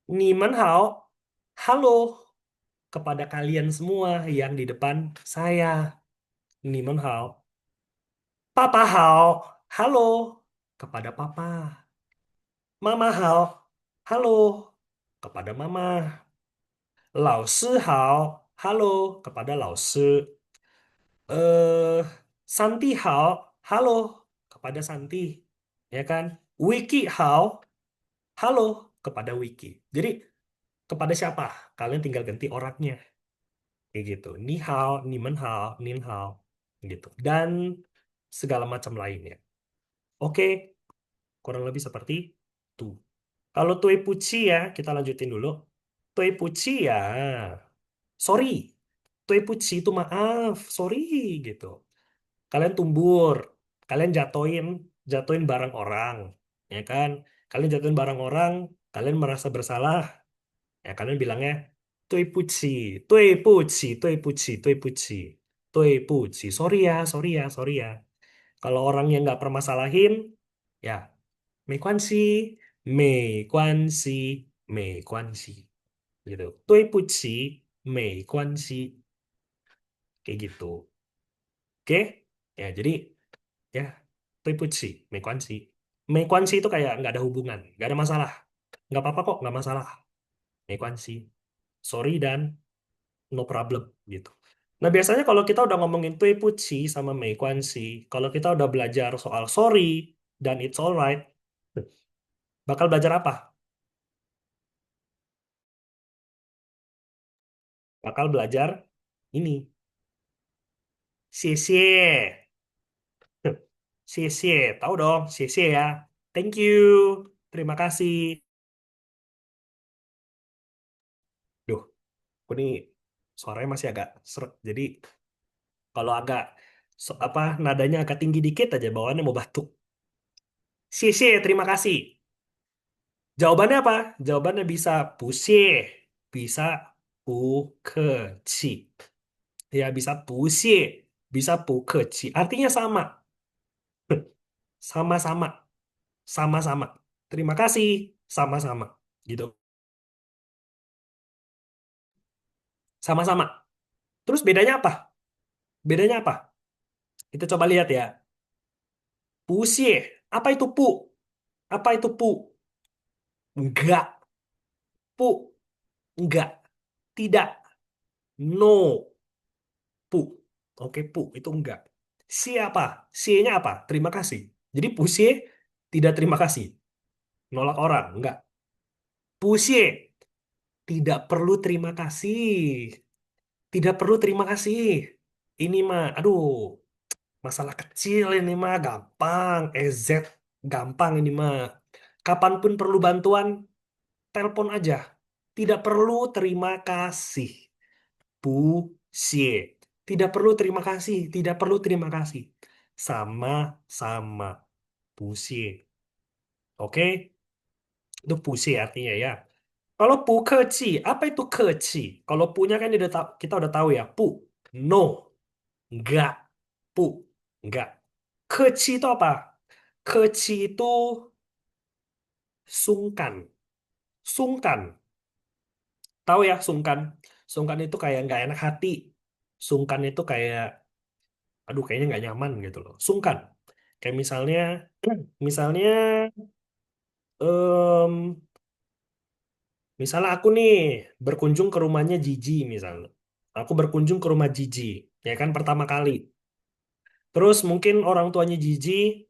Ni men hao, halo kepada kalian semua yang di depan saya. Ni men hao. Papa hao, halo kepada papa. Mama hao, halo kepada mama. Lao shi hao, halo kepada lao shi. eh Santi hao, halo kepada Santi, ya kan? Wiki hao, halo kepada Wiki. Jadi kepada siapa? Kalian tinggal ganti orangnya, kayak gitu. Ni hao, ni men hao, nin hao, gitu. Dan segala macam lainnya. Oke, kurang lebih seperti itu. Kalau tue puci ya, kita lanjutin dulu. Tue puci ya, sorry. Tue puci itu maaf, sorry gitu. Kalian tumbur, kalian jatoin, jatoin barang orang, ya kan? Kalian jatuhin barang orang, kalian merasa bersalah, ya kalian bilangnya, "对不起, 对不起, 对不起, 对不起, 对不起." Sorry ya, sorry ya, sorry ya. Kalau orang yang nggak permasalahin, ya, 没关系,没关系,没关系. Gitu. 对不起,没关系. Kayak gitu. Oke? Ya, jadi ya, 对不起,没关系. 没关系itu kayak nggak ada hubungan, nggak ada masalah. Nggak apa-apa kok, nggak masalah. 没关系. Sorry dan no problem gitu. Nah, biasanya kalau kita udah ngomongin 对不起 sama 没关系, kalau kita udah belajar soal sorry dan it's alright, bakal belajar apa? Bakal belajar ini. 谢谢. 谢谢, tahu dong, 谢谢 ya. Thank you. Terima kasih. Duh, aku nih suaranya masih agak seret. Jadi kalau agak apa nadanya agak tinggi dikit aja bawaannya mau batuk. 谢谢, terima kasih. Jawabannya apa? Jawabannya bisa 不谢, bisa 不客气. Ya, bisa 不谢, bisa 不客气. Artinya sama. Sama-sama. Sama-sama. Terima kasih. Sama-sama. Gitu. Sama-sama. Terus bedanya apa? Bedanya apa? Kita coba lihat ya. 不谢. Apa itu pu? Apa itu pu? Enggak. Pu. Enggak. Tidak. No. Pu. Oke, pu. Itu enggak. Siapa? Sie-nya apa? Terima kasih. Jadi pusie tidak terima kasih. Nolak orang. Enggak. Pusie. Tidak perlu terima kasih. Tidak perlu terima kasih. Ini mah, aduh, masalah kecil ini mah gampang. EZ gampang ini mah. Kapanpun perlu bantuan, telepon aja. Tidak perlu terima kasih. Pusie. Tidak perlu terima kasih. Tidak perlu terima kasih. Sama-sama. Pusie. Oke? Itu pusie artinya ya. Kalau pu keci, apa itu keci? Kalau punya kan kita udah tahu ya. Pu. No. Enggak. Pu. Enggak. Keci itu apa? Keci itu sungkan. Sungkan. Tahu ya sungkan? Sungkan itu kayak nggak enak hati. Sungkan itu kayak, aduh kayaknya nggak nyaman gitu loh. Sungkan. Kayak misalnya, misalnya, em, misalnya aku nih berkunjung ke rumahnya Jiji misalnya. Aku berkunjung ke rumah Jiji, ya kan pertama kali. Terus mungkin orang tuanya Jiji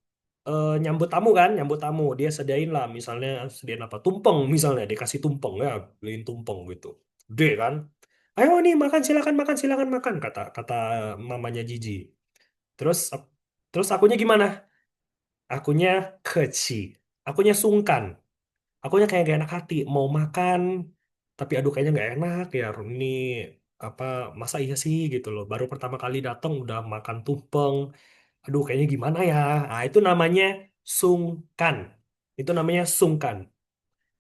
nyambut tamu kan, nyambut tamu. Dia sediain lah, misalnya sediain apa? Tumpeng misalnya, dikasih tumpeng ya, beliin tumpeng gitu. Gede kan? Ayo nih makan, silakan makan, kata kata mamanya Jiji. Terus terus akunya gimana? Akunya keci, akunya sungkan, akunya kayak gak enak hati, mau makan, tapi aduh kayaknya nggak enak ya ini apa masa iya sih gitu loh. Baru pertama kali datang udah makan tumpeng. Aduh, kayaknya gimana ya? Nah, itu namanya sungkan. Itu namanya sungkan.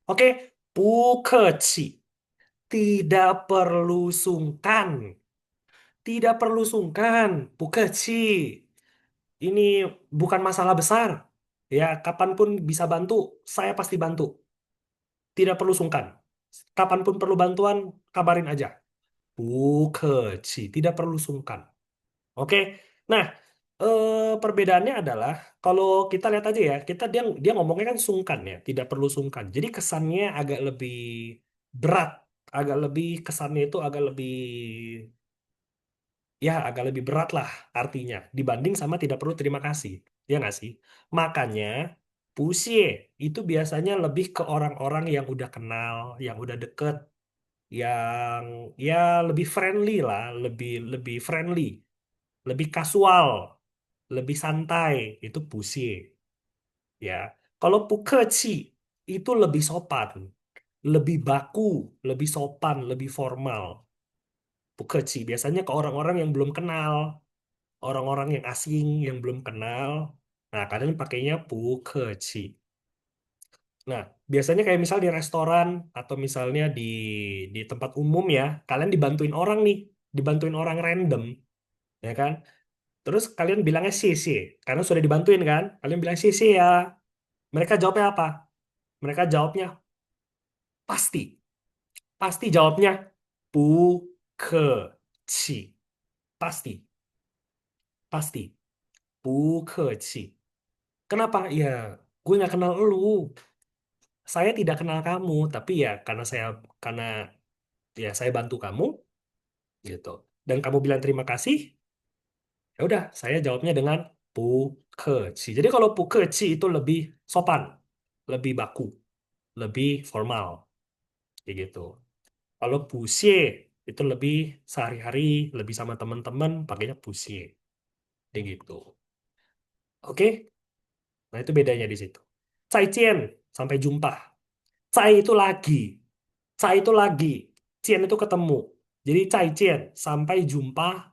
Oke, bukeci. Tidak perlu sungkan. Tidak perlu sungkan. Bukeci. Ini bukan masalah besar. Ya, kapanpun bisa bantu, saya pasti bantu. Tidak perlu sungkan. Kapanpun perlu bantuan, kabarin aja. Bukeci. Tidak perlu sungkan. Oke. Nah, perbedaannya adalah kalau kita lihat aja ya, kita dia dia ngomongnya kan sungkan ya, tidak perlu sungkan. Jadi kesannya agak lebih berat, agak lebih kesannya itu agak lebih ya agak lebih berat lah artinya dibanding sama tidak perlu terima kasih. Ya nggak sih? Makanya pusie itu biasanya lebih ke orang-orang yang udah kenal, yang udah deket, yang ya lebih friendly lah, lebih lebih friendly, lebih kasual, lebih santai, itu pusie ya. Kalau pukeci itu lebih sopan, lebih baku, lebih sopan, lebih formal. Pukeci biasanya ke orang-orang yang belum kenal, orang-orang yang asing yang belum kenal. Nah, kalian pakainya pukeci. Nah, biasanya kayak misal di restoran atau misalnya di tempat umum ya, kalian dibantuin orang nih, dibantuin orang random, ya kan? Terus kalian bilangnya CC, karena sudah dibantuin kan? Kalian bilang CC ya. Mereka jawabnya apa? Mereka jawabnya pasti. Pasti jawabnya bu ke ci. Pasti. Pasti. Bu ke ci. Kenapa? Ya, gue nggak kenal lu. Saya tidak kenal kamu. Tapi ya karena ya saya bantu kamu gitu. Dan kamu bilang terima kasih. Ya udah, saya jawabnya dengan bu ke ci. Jadi kalau bu ke ci itu lebih sopan, lebih baku, lebih formal, kayak gitu. Kalau pusie itu lebih sehari-hari, lebih sama teman-teman, pakainya pusie, kayak gitu. Oke, nah itu bedanya di situ. Zaijian, sampai jumpa. Zai itu lagi, Zai itu lagi, Jian itu ketemu. Jadi zaijian, sampai jumpa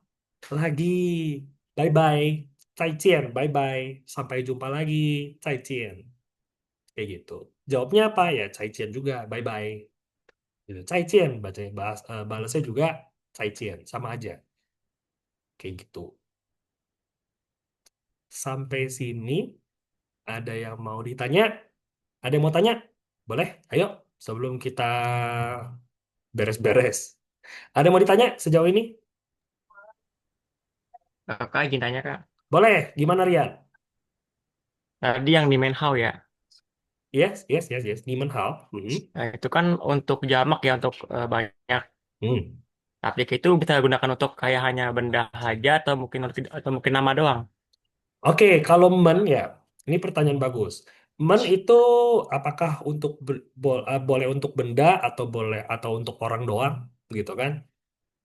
lagi. Bye-bye. Zaijian, bye-bye. Sampai jumpa lagi. Zaijian. Kayak gitu. Jawabnya apa ya? Zaijian juga, bye-bye. Gitu. Zaijian, balasnya juga zaijian, sama aja. Kayak gitu. Sampai sini ada yang mau ditanya? Ada yang mau tanya? Boleh? Ayo, sebelum kita beres-beres. Ada yang mau ditanya sejauh ini? Kak, izin tanya Kak. Boleh. Gimana Rian? Tadi yang di main how ya. Yes, yes, yes, yes. Niemann Hao. Mhm. Nah, itu kan untuk jamak ya untuk banyak. Hmm. Tapi itu bisa gunakan untuk kayak hanya benda aja atau mungkin nama doang. Oke, kalau men ya, ini pertanyaan bagus. Men itu apakah untuk boleh untuk benda atau boleh atau untuk orang doang, gitu kan?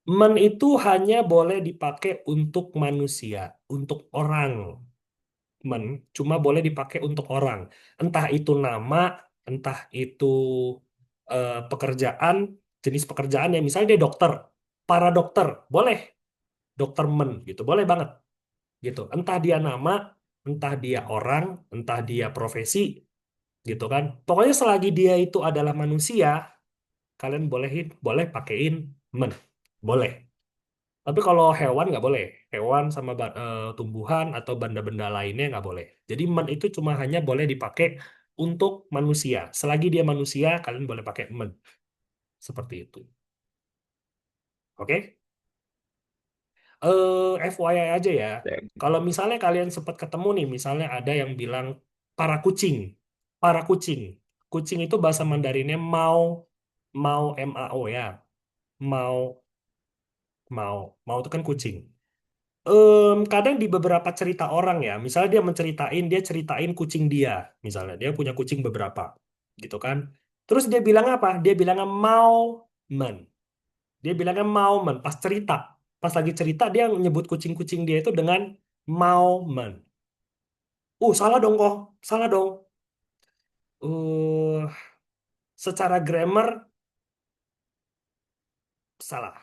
Men itu hanya boleh dipakai untuk manusia, untuk orang. Men cuma boleh dipakai untuk orang. Entah itu nama, entah itu pekerjaan, jenis pekerjaan ya. Misalnya dia dokter, para dokter, boleh dokter men gitu, boleh banget gitu. Entah dia nama, entah dia orang, entah dia profesi gitu kan. Pokoknya selagi dia itu adalah manusia, kalian boleh pakein men, boleh. Tapi kalau hewan nggak boleh. Hewan sama tumbuhan atau benda-benda lainnya nggak boleh. Jadi men itu cuma hanya boleh dipakai untuk manusia. Selagi dia manusia, kalian boleh pakai men. Seperti itu. Oke? FYI aja ya. Kalau misalnya kalian sempat ketemu nih, misalnya ada yang bilang para kucing. Para kucing. Kucing itu bahasa Mandarinnya mau, mau MAO ya. Mau, mau. Mau itu kan kucing. Kadang di beberapa cerita orang ya, misalnya dia ceritain kucing dia, misalnya dia punya kucing beberapa, gitu kan. Terus dia bilang apa? Dia bilangnya mau men. Dia bilangnya mau men. Pas lagi cerita dia nyebut kucing-kucing dia itu dengan mau men. Salah dong kok, salah dong. Uh, Secara grammar salah,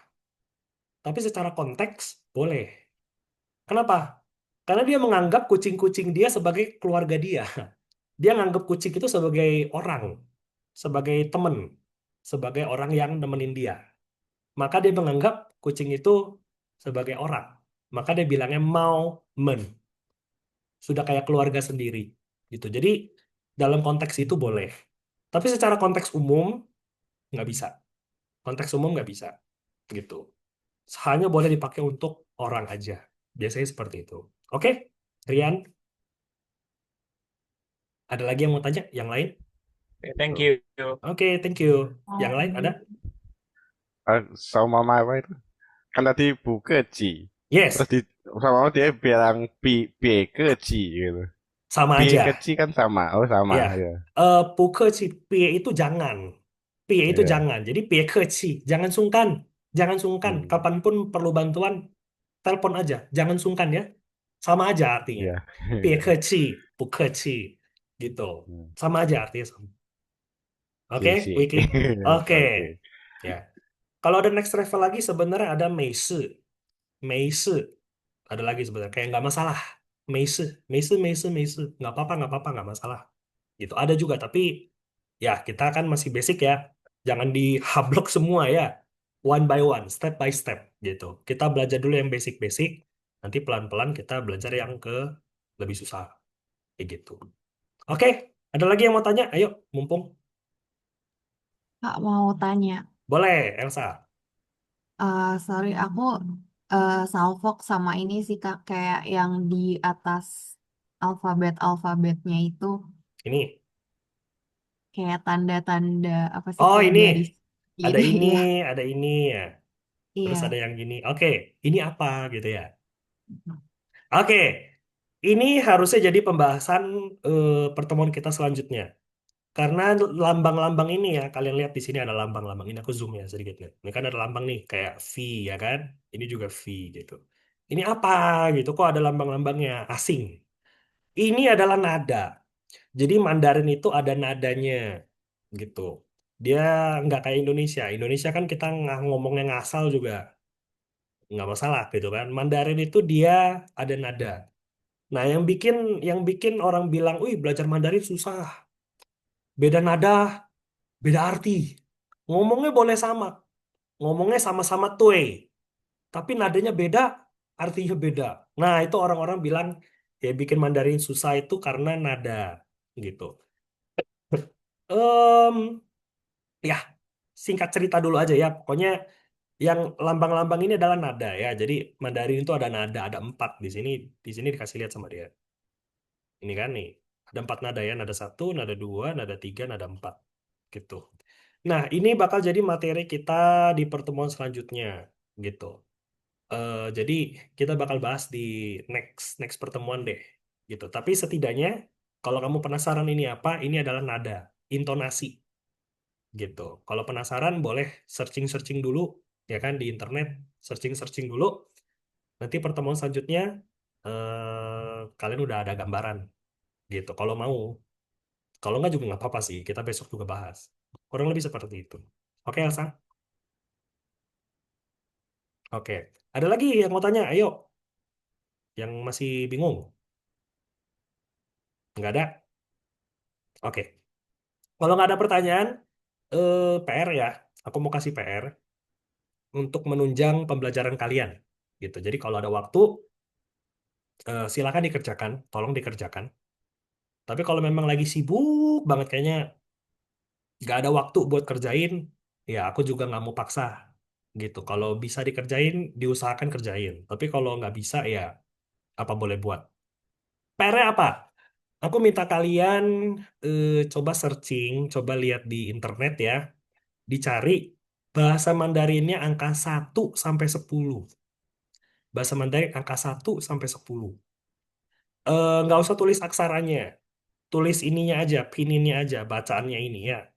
tapi secara konteks boleh. Kenapa? Karena dia menganggap kucing-kucing dia sebagai keluarga dia. Dia nganggap kucing itu sebagai orang, sebagai teman, sebagai orang yang nemenin dia. Maka dia menganggap kucing itu sebagai orang. Maka dia bilangnya mau men, sudah kayak keluarga sendiri gitu. Jadi dalam konteks itu boleh. Tapi secara konteks umum nggak bisa. Konteks umum nggak bisa gitu. Hanya boleh dipakai untuk orang aja. Biasanya seperti itu. Oke, Rian, ada lagi yang mau tanya? Yang lain? Thank you. Oke, thank you. Yang lain ada? Sama mama itu kan tadi Bu Keci. Yes, Terus sama mama dia bilang pi keci gitu. sama Pi aja. keci kan sama. Oh sama Ya, ya. Pukechi, pie itu jangan. Pie itu Iya. jangan. Jadi pie keci, jangan sungkan. Jangan sungkan. Hmm, Kapanpun perlu bantuan, telepon aja. Jangan sungkan ya. Sama aja artinya. iya. Pie keci, pukeci. Gitu. Hmm, Sama aja artinya sama. Oke, si. Wiki? Oke. Oke. Ya. Kalau ada next level lagi sebenarnya ada meise. Meise. Ada lagi sebenarnya. Kayak nggak masalah. Meise. Meise, meise, meise. Nggak apa-apa, nggak masalah. Gitu. Ada juga, tapi ya kita kan masih basic ya. Jangan dihablok semua ya. One by one, step by step gitu. Kita belajar dulu yang basic-basic, nanti pelan-pelan kita belajar yang ke lebih susah. Kayak gitu. Oke, ada lagi yang mau tanya? Ayo, mumpung. Kak mau tanya. Boleh, Elsa. Sorry, aku salfok sama ini sih Kak, kayak yang di atas alfabetnya itu Ini. kayak tanda-tanda apa sih Oh, kayak ini. garis Ada gitu ini, ya. ada ini ya. Terus ada Iya. yang gini. Oke, ini apa gitu ya. Oke, ini harusnya jadi pembahasan pertemuan kita selanjutnya. Karena lambang-lambang ini ya, kalian lihat di sini ada lambang-lambang ini. Aku zoom ya sedikit nih. Ini kan ada lambang nih, kayak V ya kan. Ini juga V gitu. Ini apa gitu? Kok ada lambang-lambangnya? Asing. Ini adalah nada. Jadi Mandarin itu ada nadanya gitu. Dia nggak kayak Indonesia. Indonesia kan kita ngomongnya ngasal juga nggak masalah gitu kan. Mandarin itu dia ada nada. Nah, yang bikin orang bilang, "Wih, belajar Mandarin susah. Beda nada, beda arti. Ngomongnya boleh sama, ngomongnya sama-sama tue, tapi nadanya beda, artinya beda." Nah, itu orang-orang bilang ya bikin Mandarin susah itu karena nada gitu. Em, Ya, singkat cerita dulu aja ya. Pokoknya yang lambang-lambang ini adalah nada ya. Jadi Mandarin itu ada nada, ada 4 di sini. Di sini dikasih lihat sama dia. Ini kan nih, ada 4 nada ya. Nada 1, nada 2, nada 3, nada 4 gitu. Nah, ini bakal jadi materi kita di pertemuan selanjutnya gitu. Jadi kita bakal bahas di next next pertemuan deh gitu. Tapi setidaknya kalau kamu penasaran ini apa, ini adalah nada, intonasi gitu. Kalau penasaran boleh searching-searching dulu ya kan di internet, searching-searching dulu. Nanti pertemuan selanjutnya kalian udah ada gambaran gitu. Kalau mau, kalau nggak juga nggak apa-apa sih. Kita besok juga bahas. Kurang lebih seperti itu. Oke, Elsa? Oke. Ada lagi yang mau tanya? Ayo. Yang masih bingung? Nggak ada? Oke. Kalau nggak ada pertanyaan, PR ya. Aku mau kasih PR untuk menunjang pembelajaran kalian. Gitu. Jadi kalau ada waktu, silakan dikerjakan. Tolong dikerjakan. Tapi kalau memang lagi sibuk banget kayaknya nggak ada waktu buat kerjain, ya aku juga nggak mau paksa. gitu. Kalau bisa dikerjain, diusahakan kerjain. Tapi kalau nggak bisa ya apa boleh buat. PR-nya apa? Aku minta kalian coba searching, coba lihat di internet ya, dicari bahasa Mandarinnya angka 1 sampai 10. Bahasa Mandarin angka 1 sampai 10. Nggak usah tulis aksaranya, tulis ininya aja, pininnya aja, bacaannya ini ya.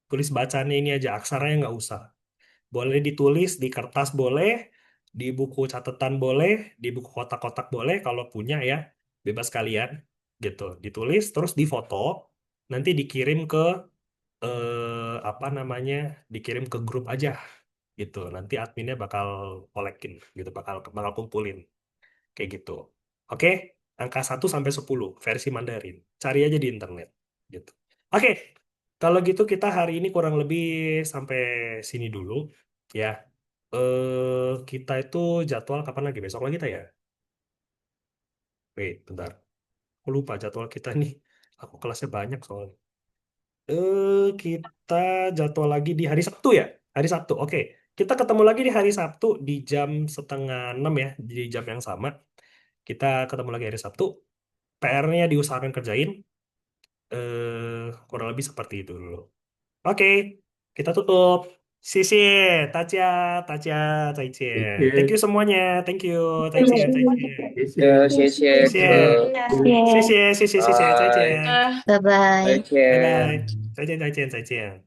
Tulis bacaannya ini aja, aksaranya nggak usah. Boleh ditulis di kertas boleh, di buku catatan boleh, di buku kotak-kotak boleh kalau punya ya, bebas kalian gitu. Ditulis terus difoto, nanti dikirim ke apa namanya? Dikirim ke grup aja gitu. Nanti adminnya bakal kolekin gitu, bakal bakal kumpulin kayak gitu. Oke, angka 1 sampai 10 versi Mandarin. Cari aja di internet gitu. Oke, kalau gitu kita hari ini kurang lebih sampai sini dulu ya. Kita itu jadwal kapan lagi? Besok lagi kita ya? Wait, bentar. Aku lupa jadwal kita nih. Aku kelasnya banyak soalnya. Kita jadwal lagi di hari Sabtu ya? Hari Sabtu, oke. Kita ketemu lagi di hari Sabtu di jam 5:30 ya, di jam yang sama. Kita ketemu lagi hari Sabtu. PR-nya diusahakan kerjain. Kurang lebih seperti itu dulu. Oke, kita tutup. Sisi, Tacia, Tacia, Zaijian. Thank you semuanya. Thank you, Zaijian, Zaijian. 谢谢。谢谢谢谢，谢谢，谢谢，谢谢，再见，拜拜。再见。拜拜，再见，再见，再见。